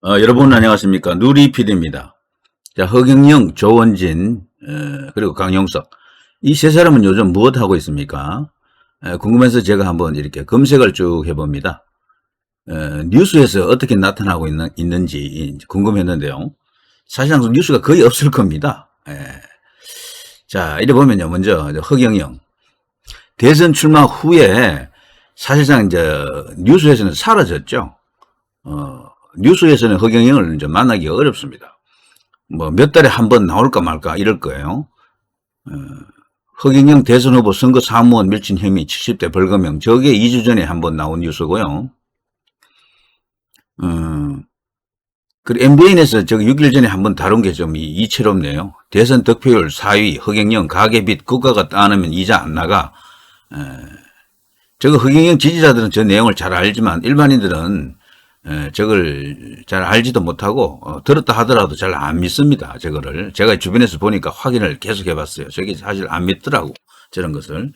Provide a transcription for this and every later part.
여러분 안녕하십니까. 누리 PD입니다. 자, 허경영, 조원진, 그리고 강용석. 이 세 사람은 요즘 무엇 하고 있습니까? 궁금해서 제가 한번 이렇게 검색을 쭉 해봅니다. 뉴스에서 어떻게 나타나고 있는지 궁금했는데요. 사실상 뉴스가 거의 없을 겁니다. 자, 이래 보면요. 먼저 허경영. 대선 출마 후에 사실상 이제 뉴스에서는 사라졌죠. 뉴스에서는 허경영을 이제 만나기가 어렵습니다. 뭐 몇 달에 한 번 나올까 말까 이럴 거예요. 허경영 대선 후보 선거 사무원 밀친 혐의 70대 벌금형. 저게 2주 전에 한 번 나온 뉴스고요. 그리고 MBN에서 저기 6일 전에 한 번 다룬 게 좀 이채롭네요. 대선 득표율 4위 허경영 가계빚 국가가 따내면 이자 안 나가. 저거 허경영 지지자들은 저 내용을 잘 알지만 일반인들은 저걸 잘 알지도 못하고 들었다 하더라도 잘 안 믿습니다. 저거를 제가 주변에서 보니까 확인을 계속 해봤어요. 저게 사실 안 믿더라고 저런 것을.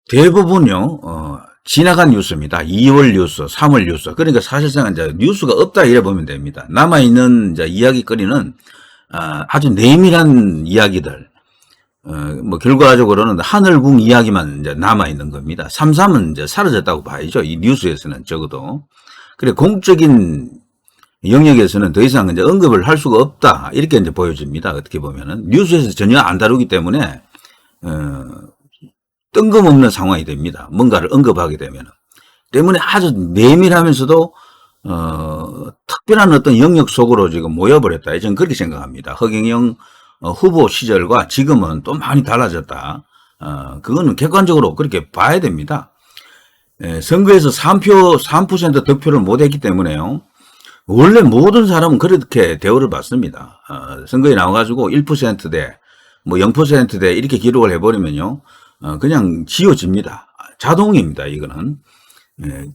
대부분요 지나간 뉴스입니다. 2월 뉴스, 3월 뉴스. 그러니까 사실상 이제 뉴스가 없다 이래 보면 됩니다. 남아 있는 이제 이야기거리는 아주 내밀한 이야기들. 뭐 결과적으로는 하늘궁 이야기만 이제 남아 있는 겁니다. 3.3은 이제 사라졌다고 봐야죠. 이 뉴스에서는 적어도. 그래 공적인 영역에서는 더 이상 이제 언급을 할 수가 없다. 이렇게 이제 보여집니다. 어떻게 보면은 뉴스에서 전혀 안 다루기 때문에 뜬금없는 상황이 됩니다. 뭔가를 언급하게 되면은. 때문에 아주 내밀하면서도 특별한 어떤 영역 속으로 지금 모여버렸다. 저는 그렇게 생각합니다. 허경영 후보 시절과 지금은 또 많이 달라졌다. 그거는 객관적으로 그렇게 봐야 됩니다. 선거에서 3% 득표를 못했기 때문에요. 원래 모든 사람은 그렇게 대우를 받습니다. 선거에 나와가지고 1%대, 뭐 0%대 이렇게 기록을 해버리면요. 그냥 지워집니다. 자동입니다. 이거는.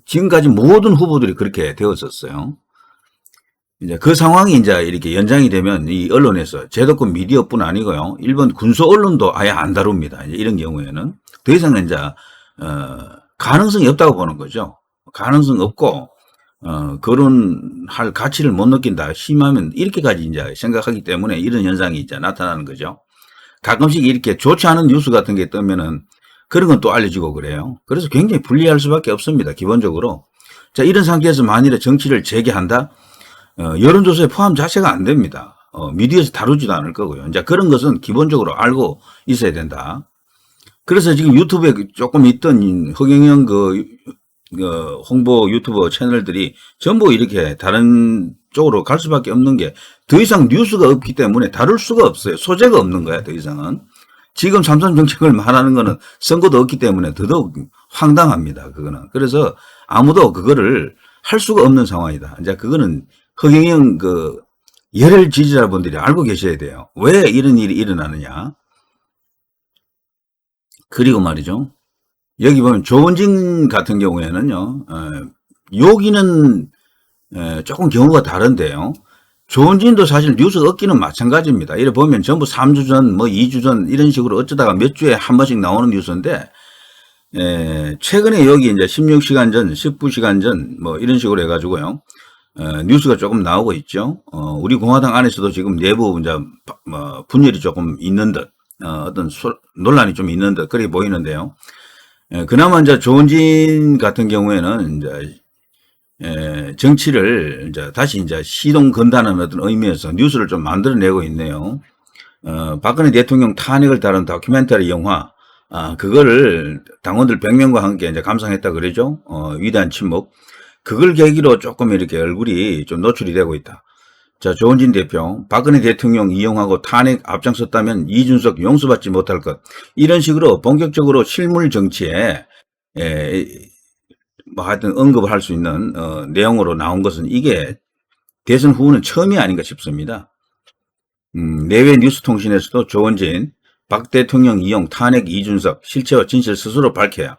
지금까지 모든 후보들이 그렇게 되었었어요. 이제 그 상황이 이제 이렇게 연장이 되면 이 언론에서 제도권 미디어뿐 아니고요. 일본 군소 언론도 아예 안 다룹니다. 이제 이런 경우에는 더 이상 이제 가능성이 없다고 보는 거죠. 가능성 없고 거론할 가치를 못 느낀다. 심하면 이렇게까지 이제 생각하기 때문에 이런 현상이 이제 나타나는 거죠. 가끔씩 이렇게 좋지 않은 뉴스 같은 게 뜨면은 그런 건 또 알려지고 그래요. 그래서 굉장히 불리할 수밖에 없습니다. 기본적으로. 자, 이런 상태에서 만일에 정치를 재개한다? 여론조사에 포함 자체가 안 됩니다. 미디어에서 다루지도 않을 거고요. 이제 그런 것은 기본적으로 알고 있어야 된다. 그래서 지금 유튜브에 조금 있던 허경영 홍보 유튜버 채널들이 전부 이렇게 다른 쪽으로 갈 수밖에 없는 게 더 이상 뉴스가 없기 때문에 다룰 수가 없어요. 소재가 없는 거야, 더 이상은. 지금 3.3 정책을 말하는 거는 선거도 없기 때문에 더더욱 황당합니다, 그거는. 그래서 아무도 그거를 할 수가 없는 상황이다. 이제 그거는 허경영 열혈 지지자분들이 알고 계셔야 돼요. 왜 이런 일이 일어나느냐. 그리고 말이죠. 여기 보면 조원진 같은 경우에는요. 여기는 조금 경우가 다른데요. 조원진도 사실 뉴스가 없기는 마찬가지입니다. 이래 보면 전부 3주 전, 뭐 2주 전 이런 식으로 어쩌다가 몇 주에 한 번씩 나오는 뉴스인데 최근에 여기 이제 16시간 전, 19시간 전 뭐 이런 식으로 해가지고요. 뉴스가 조금 나오고 있죠. 우리 공화당 안에서도 지금 내부 이제 분열이 조금 있는 듯, 어떤 논란이 좀 있는 듯 그렇게 보이는데요. 그나마 이제 조원진 같은 경우에는 이제 정치를 이제 다시 이제 시동 건다는 어떤 의미에서 뉴스를 좀 만들어내고 있네요. 박근혜 대통령 탄핵을 다룬 다큐멘터리 영화, 그거를 당원들 100명과 함께 이제 감상했다 그러죠. 위대한 침묵. 그걸 계기로 조금 이렇게 얼굴이 좀 노출이 되고 있다. 자, 조원진 대표, 박근혜 대통령 이용하고 탄핵 앞장섰다면 이준석 용서받지 못할 것. 이런 식으로 본격적으로 실물 정치에, 뭐 하여튼 언급을 할 수 있는, 내용으로 나온 것은 이게 대선 후는 처음이 아닌가 싶습니다. 내외 뉴스통신에서도 조원진, 박 대통령 이용 탄핵 이준석, 실체와 진실 스스로 밝혀야.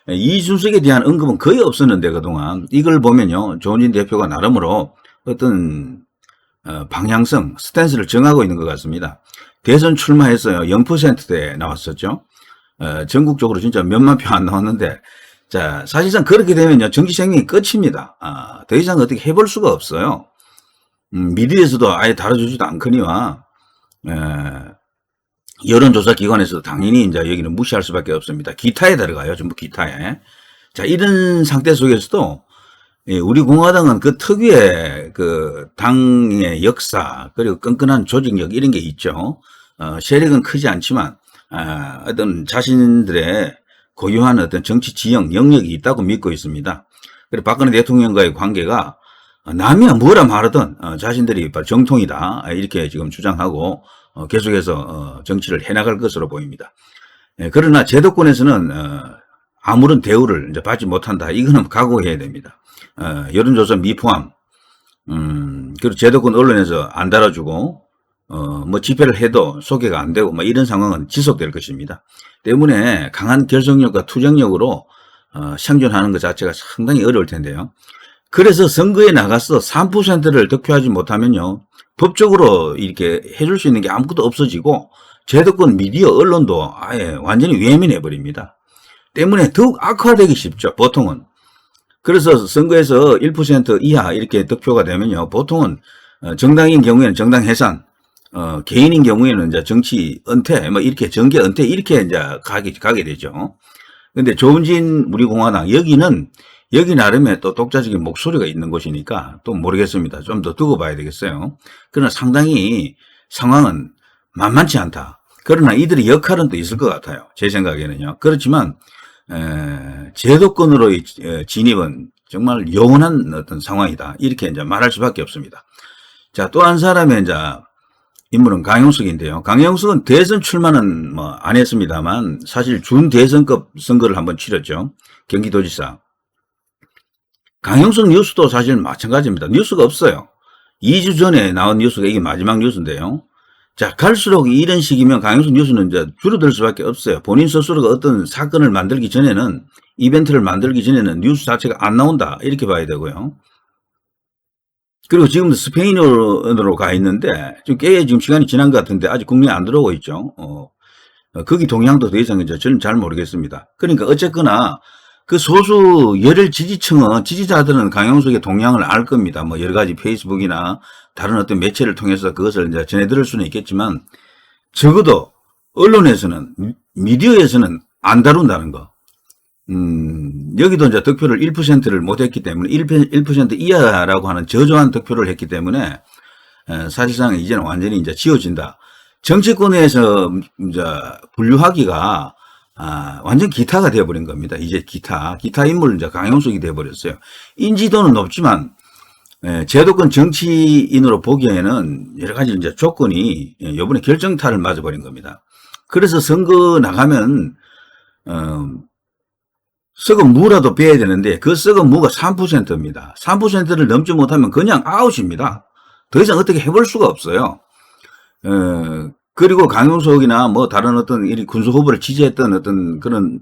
이준석에 대한 언급은 거의 없었는데 그동안 이걸 보면요. 조원진 대표가 나름으로 어떤 방향성, 스탠스를 정하고 있는 것 같습니다. 대선 출마했어요. 0%대에 나왔었죠. 전국적으로 진짜 몇만 표 안 나왔는데 자, 사실상 그렇게 되면요, 정치 생명이 끝입니다. 더 이상 어떻게 해볼 수가 없어요. 미디어에서도 아예 다뤄주지도 않거니와, 에, 여론조사 기관에서도 당연히 이제 여기는 무시할 수밖에 없습니다. 기타에 들어가요, 전부 기타에. 자, 이런 상태 속에서도, 우리 공화당은 그 특유의 그 당의 역사, 그리고 끈끈한 조직력 이런 게 있죠. 세력은 크지 않지만, 어떤 자신들의 고유한 어떤 정치 지형, 영역이 있다고 믿고 있습니다. 그리고 박근혜 대통령과의 관계가 남이야 뭐라 말하든 자신들이 정통이다 이렇게 지금 주장하고 계속해서 정치를 해나갈 것으로 보입니다. 그러나 제도권에서는 아무런 대우를 이제 받지 못한다. 이거는 각오해야 됩니다. 여론조사 미포함, 그리고 제도권 언론에서 안 달아주고 뭐 집회를 해도 소개가 안 되고 뭐 이런 상황은 지속될 것입니다. 때문에 강한 결속력과 투쟁력으로 생존하는 것 자체가 상당히 어려울 텐데요. 그래서 선거에 나가서 3%를 득표하지 못하면요, 법적으로 이렇게 해줄 수 있는 게 아무것도 없어지고 제도권 미디어 언론도 아예 완전히 외면해 버립니다. 때문에 더욱 악화되기 쉽죠, 보통은. 그래서 선거에서 1% 이하 이렇게 득표가 되면요, 보통은 정당인 경우에는 정당 해산, 개인인 경우에는 이제 정치 은퇴, 뭐 이렇게 정계 은퇴 이렇게 이제 가게 되죠. 근데 조은진 우리 공화당 여기 나름의 또 독자적인 목소리가 있는 곳이니까 또 모르겠습니다. 좀 더 두고 봐야 되겠어요. 그러나 상당히 상황은 만만치 않다. 그러나 이들의 역할은 또 있을 것 같아요. 제 생각에는요. 그렇지만 제도권으로의 진입은 정말 영원한 어떤 상황이다. 이렇게 이제 말할 수밖에 없습니다. 자, 또 한 사람의 이제 인물은 강용석인데요. 강용석은 대선 출마는 뭐 안 했습니다만 사실 준대선급 선거를 한번 치렀죠. 경기도지사. 강용석 뉴스도 사실 마찬가지입니다. 뉴스가 없어요. 2주 전에 나온 뉴스가 이게 마지막 뉴스인데요. 자, 갈수록 이런 식이면 강용석 뉴스는 이제 줄어들 수밖에 없어요. 본인 스스로가 어떤 사건을 만들기 전에는, 이벤트를 만들기 전에는 뉴스 자체가 안 나온다. 이렇게 봐야 되고요. 그리고 지금 스페인어로 가 있는데, 꽤 지금 시간이 지난 것 같은데, 아직 국내에 안 들어오고 있죠. 거기 동향도 더 이상 이제 저는 잘 모르겠습니다. 그러니까 어쨌거나, 그 소수 열혈 지지자들은 강용석의 동향을 알 겁니다. 뭐 여러 가지 페이스북이나 다른 어떤 매체를 통해서 그것을 이제 전해 들을 수는 있겠지만, 적어도 언론에서는, 미디어에서는 안 다룬다는 거. 여기도 이제 득표를 1%를 못했기 때문에 1% 이하라고 하는 저조한 득표를 했기 때문에 사실상 이제는 완전히 이제 지워진다. 정치권에서 이제 분류하기가 완전 기타가 되어버린 겁니다. 이제 기타 인물 이제 강용석이 되어버렸어요. 인지도는 높지만 제도권 정치인으로 보기에는 여러 가지 이제 조건이 이번에 결정타를 맞아버린 겁니다. 그래서 선거 나가면 썩은 무라도 빼야 되는데 그 썩은 무가 3%입니다. 3%를 넘지 못하면 그냥 아웃입니다. 더 이상 어떻게 해볼 수가 없어요. 그리고 강용석이나 뭐 다른 어떤 군수 후보를 지지했던 어떤 그런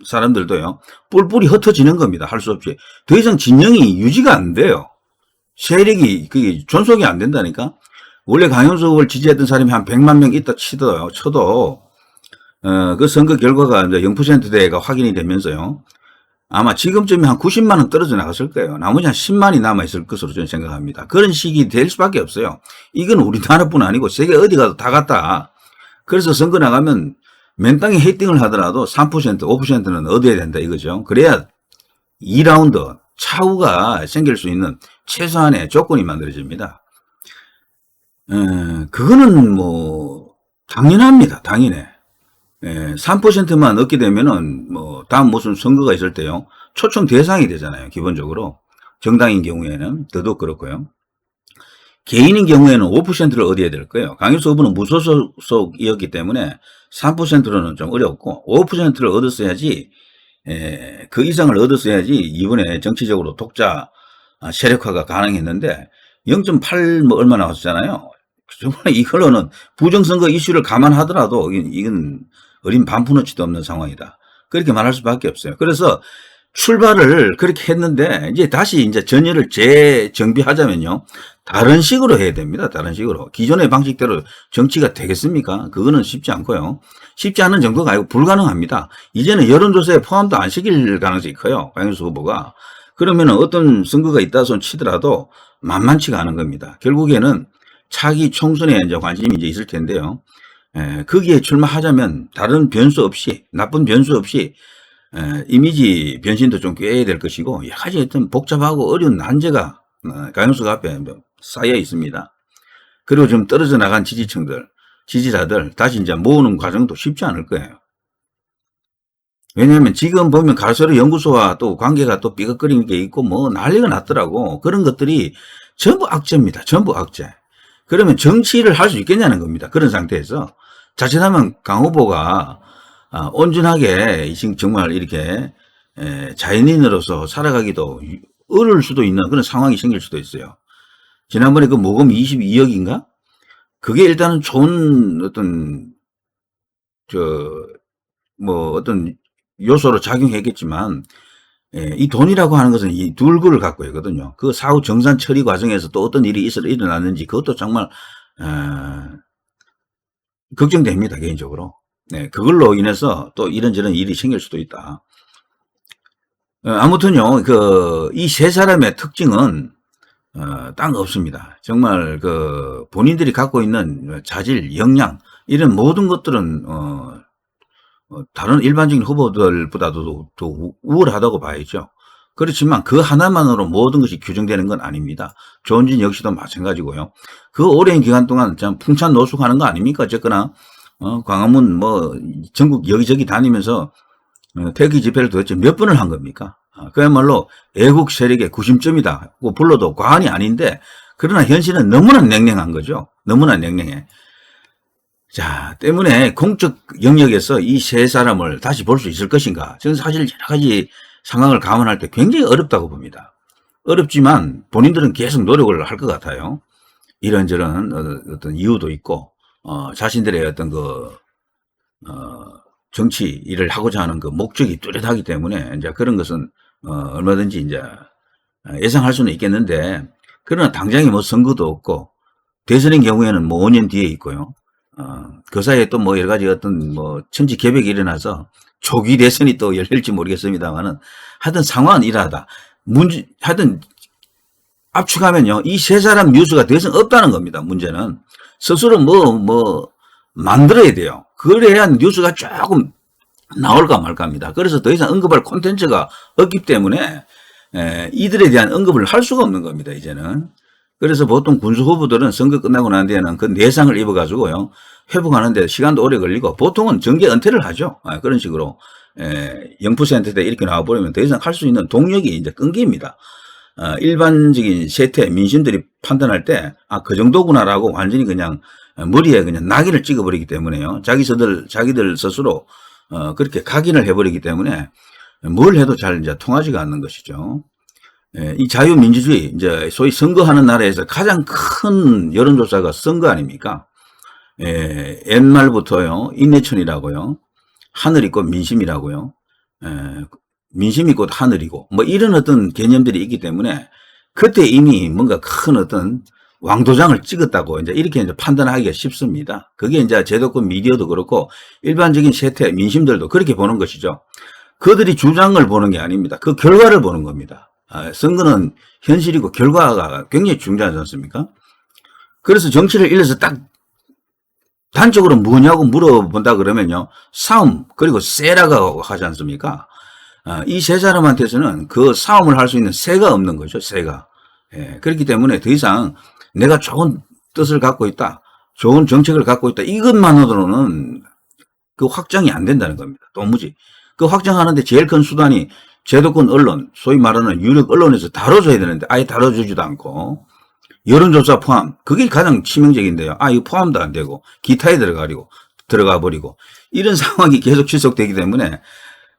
사람들도요, 뿔뿔이 흩어지는 겁니다. 할 수 없이. 더 이상 진영이 유지가 안 돼요. 세력이, 그게 존속이 안 된다니까? 원래 강용석을 지지했던 사람이 한 100만 명 있다 쳐도, 그 선거 결과가 이제 0%대가 확인이 되면서요, 아마 지금쯤에 한 90만 원 떨어져 나갔을 거예요. 나머지 한 10만이 남아있을 것으로 저는 생각합니다. 그런 식이 될 수밖에 없어요. 이건 우리나라뿐 아니고 세계 어디 가도 다 같다. 그래서 선거 나가면 맨땅에 헤딩을 하더라도 3%, 5%는 얻어야 된다 이거죠. 그래야 2라운드 차후가 생길 수 있는 최소한의 조건이 만들어집니다. 그거는 뭐 당연합니다. 당연해. 3%만 얻게 되면은 뭐 다음 무슨 선거가 있을 때요, 초청 대상이 되잖아요. 기본적으로 정당인 경우에는 더더욱 그렇고요. 개인인 경우에는 5%를 얻어야 될 거예요. 강용석 후보는 무소속이었기 때문에 3%로는 좀 어렵고 5%를 얻었어야지, 그 이상을 얻었어야지 이번에 정치적으로 독자 세력화가 가능했는데 0.8 뭐 얼마 나왔잖아요. 정말 이걸로는 부정선거 이슈를 감안하더라도 이건 어린 반푼어치도 없는 상황이다. 그렇게 말할 수밖에 없어요. 그래서 출발을 그렇게 했는데 이제 다시 이제 전열을 재정비하자면요, 다른 식으로 해야 됩니다. 다른 식으로. 기존의 방식대로 정치가 되겠습니까? 그거는 쉽지 않고요. 쉽지 않은 정도가 아니고 불가능합니다. 이제는 여론조사에 포함도 안 시킬 가능성이 커요. 강윤수 후보가. 그러면 어떤 선거가 있다 손 치더라도 만만치가 않은 겁니다. 결국에는 차기 총선에 이제 관심이 이제 있을 텐데요. 거기에 출마하자면 다른 변수 없이, 나쁜 변수 없이 이미지 변신도 좀 꾀해야 될 것이고, 여러 가지 어떤 복잡하고 어려운 난제가 강윤수 앞에 쌓여 있습니다. 그리고 좀 떨어져 나간 지지자들 다시 이제 모으는 과정도 쉽지 않을 거예요. 왜냐하면 지금 보면 가로세로 연구소와 또 관계가 또 삐걱거리는 게 있고 뭐 난리가 났더라고. 그런 것들이 전부 악재입니다. 전부 악재. 그러면 정치를 할 수 있겠냐는 겁니다. 그런 상태에서 자칫하면 강 후보가 온전하게 정말 이렇게 자연인으로서 살아가기도 어려울 수도 있는 그런 상황이 생길 수도 있어요. 지난번에 그 모금 22억인가? 그게 일단은 좋은 어떤 요소로 작용했겠지만, 이 돈이라고 하는 것은 이 둘구를 갖고 있거든요. 그 사후 정산 처리 과정에서 또 어떤 일이 일어났는지 그것도 정말 걱정됩니다, 개인적으로. 네, 그걸로 인해서 또 이런저런 일이 생길 수도 있다. 아무튼요, 이 세 사람의 특징은 딱 없습니다. 정말 본인들이 갖고 있는 자질, 역량 이런 모든 것들은 다른 일반적인 후보들보다도 더 우월하다고 봐야죠. 그렇지만 그 하나만으로 모든 것이 규정되는 건 아닙니다. 조은진 역시도 마찬가지고요. 그 오랜 기간 동안 참 풍찬 노숙하는 거 아닙니까? 어쨌거나 광화문 뭐 전국 여기저기 다니면서 태극기 집회를 도대체 몇 번을 한 겁니까? 그야말로 애국 세력의 구심점이다 불러도 과언이 아닌데, 그러나 현실은 너무나 냉랭한 거죠. 너무나 냉랭해. 자, 때문에 공적 영역에서 이 세 사람을 다시 볼 수 있을 것인가? 저는 사실 여러 가지 상황을 감안할 때 굉장히 어렵다고 봅니다. 어렵지만 본인들은 계속 노력을 할 것 같아요. 이런저런 어떤 이유도 있고, 자신들의 어떤 정치 일을 하고자 하는 그 목적이 뚜렷하기 때문에 이제 그런 것은 얼마든지 이제 예상할 수는 있겠는데, 그러나 당장에 뭐 선거도 없고 대선의 경우에는 뭐 5년 뒤에 있고요. 그 사이에 또 뭐 여러 가지 어떤 뭐 천지개벽이 일어나서 조기 대선이 또 열릴지 모르겠습니다만은 하여튼 상황은 이러하다. 하여튼 압축하면요, 이 세 사람 뉴스가 더 이상 없다는 겁니다. 문제는 스스로 만들어야 돼요. 그래야 뉴스가 조금 나올까 말까입니다. 그래서 더 이상 언급할 콘텐츠가 없기 때문에 이들에 대한 언급을 할 수가 없는 겁니다, 이제는. 그래서 보통 군수 후보들은 선거 끝나고 난 뒤에는 그 내상을 입어가지고요, 회복하는데 시간도 오래 걸리고 보통은 정계 은퇴를 하죠. 그런 식으로 0%대 이렇게 나와버리면 더 이상 할 수 있는 동력이 이제 끊깁니다. 일반적인 세태 민심들이 판단할 때 그 정도구나라고 완전히 그냥 머리에 그냥 낙인을 찍어버리기 때문에요. 자기들 스스로 그렇게 각인을 해버리기 때문에 뭘 해도 잘 이제 통하지가 않는 것이죠. 이 자유민주주의, 이제 소위 선거하는 나라에서 가장 큰 여론조사가 선거 아닙니까? 옛말부터요, 인내천이라고요, 하늘이 곧 민심이라고요, 민심이 곧 하늘이고, 뭐 이런 어떤 개념들이 있기 때문에 그때 이미 뭔가 큰 어떤 왕도장을 찍었다고 이렇게 판단하기가 쉽습니다. 그게 이제 제도권 미디어도 그렇고 일반적인 세태, 민심들도 그렇게 보는 것이죠. 그들이 주장을 보는 게 아닙니다. 그 결과를 보는 겁니다. 선거는 현실이고 결과가 굉장히 중요하지 않습니까? 그래서 정치를 일러서 딱 단적으로 뭐냐고 물어본다 그러면요, 싸움 그리고 세라고 하지 않습니까? 이 세 사람한테서는 그 싸움을 할 수 있는 세가 없는 거죠. 세가. 그렇기 때문에 더 이상 내가 좋은 뜻을 갖고 있다, 좋은 정책을 갖고 있다, 이것만으로는 그 확장이 안 된다는 겁니다. 도무지. 그 확장하는데 제일 큰 수단이 제도권 언론, 소위 말하는 유력 언론에서 다뤄줘야 되는데 아예 다뤄주지도 않고, 여론조사 포함, 그게 가장 치명적인데요. 이거 포함도 안 되고 기타에 들어가 버리고 이런 상황이 계속 지속되기 때문에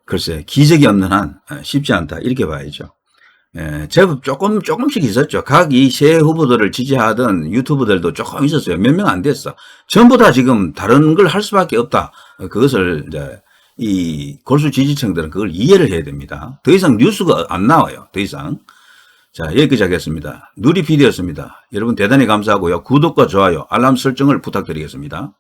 글쎄 기적이 없는 한 쉽지 않다 이렇게 봐야죠. 제법 조금씩 있었죠. 각 이 세 후보들을 지지하던 유튜브들도 조금 있었어요. 몇 명 안 됐어. 전부 다 지금 다른 걸 할 수밖에 없다. 그것을 이제 이 골수 지지층들은 그걸 이해를 해야 됩니다. 더 이상 뉴스가 안 나와요. 더 이상. 자, 여기까지 하겠습니다. 누리PD였습니다. 여러분 대단히 감사하고요. 구독과 좋아요, 알람 설정을 부탁드리겠습니다.